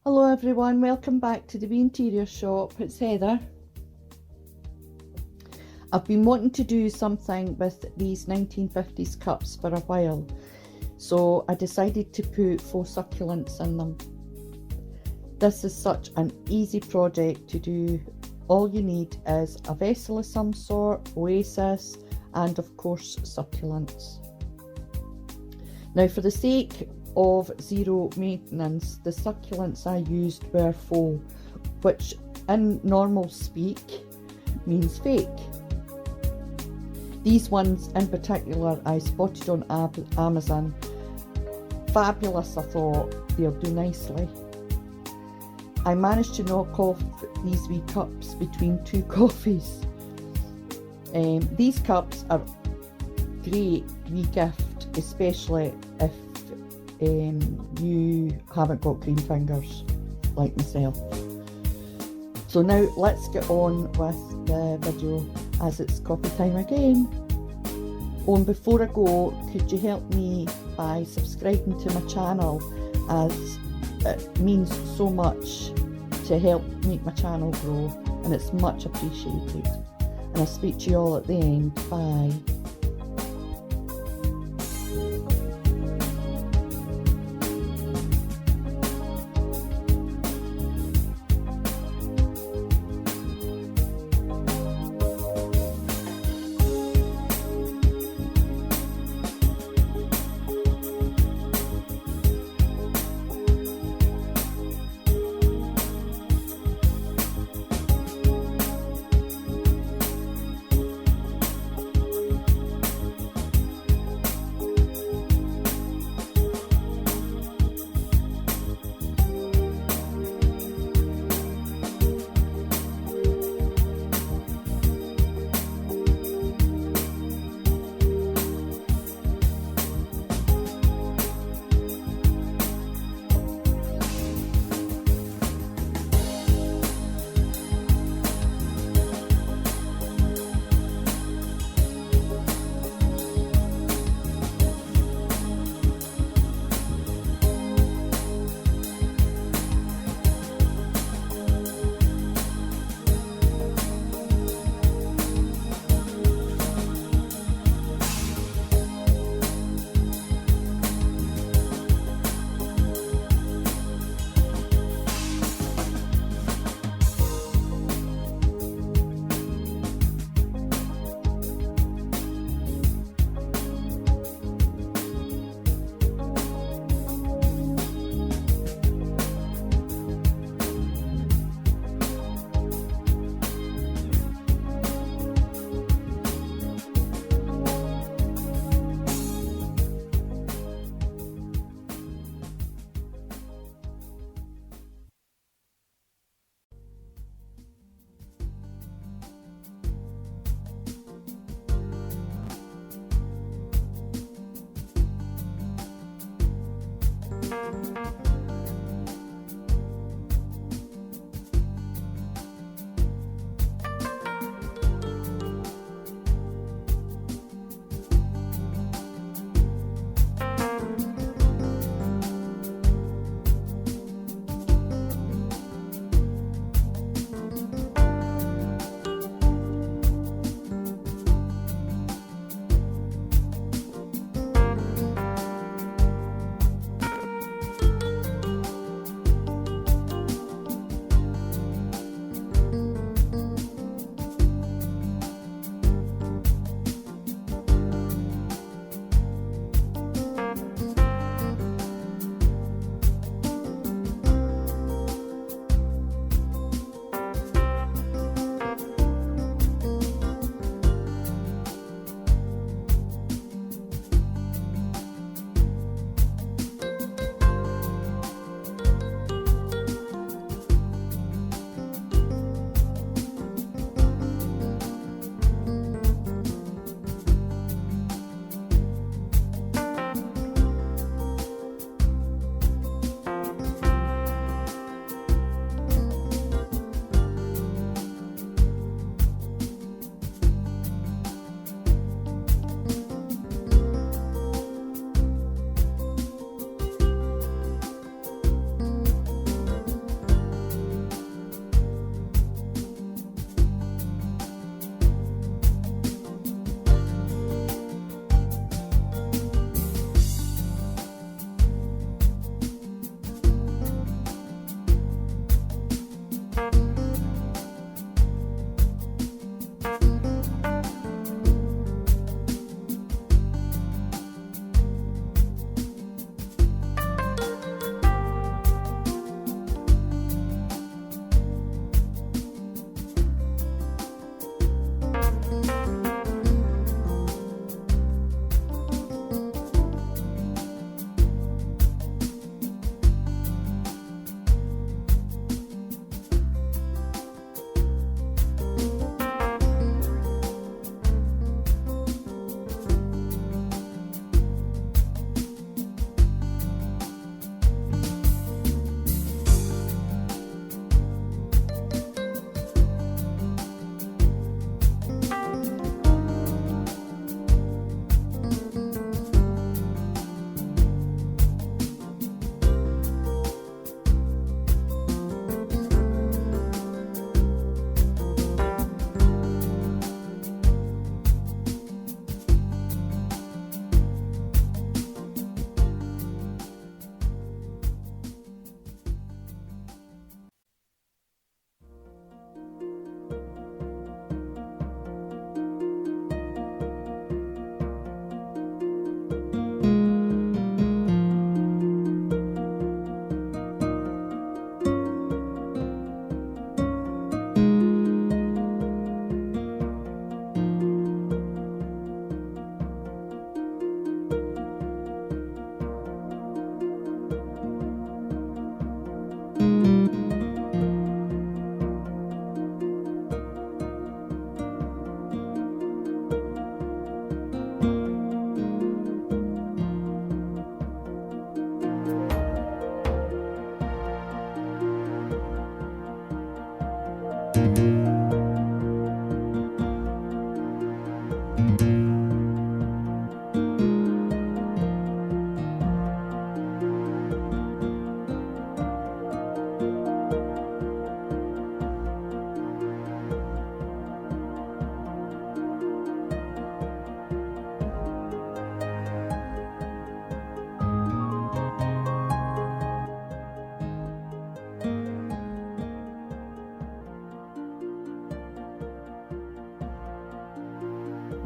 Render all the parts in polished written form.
Hello everyone, welcome back to the Wee Interior Shop. It's Heather. I've been wanting to do something with these 1950s cups for a while, so I decided to put faux succulents in them. This is such an easy project to do. All you need is a vessel of some sort, oasis, and of course succulents. Now, for the sake of zero maintenance, the succulents I used were faux, which in normal speak means fake. These ones in particular I spotted on Amazon. Fabulous, I thought. They'll do nicely. I managed to knock off these wee cups between two coffees. These cups are great wee gift, especially if you haven't got green fingers like myself. So now let's get on with the video, as it's coffee time again. Oh, and before I go, could you help me by subscribing to my channel, as it means so much to help make my channel grow, and it's much appreciated. And I'll speak to you all at the end. Bye.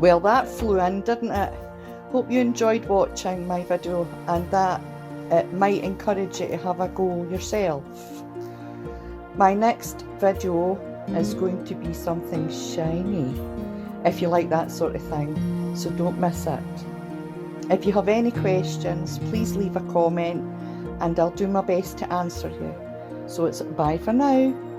Well, that flew in, didn't it? Hope you enjoyed watching my video and that it might encourage you to have a go yourself. My next video is going to be something shiny, if you like that sort of thing, so don't miss it. If you have any questions, please leave a comment and I'll do my best to answer you. So it's bye for now.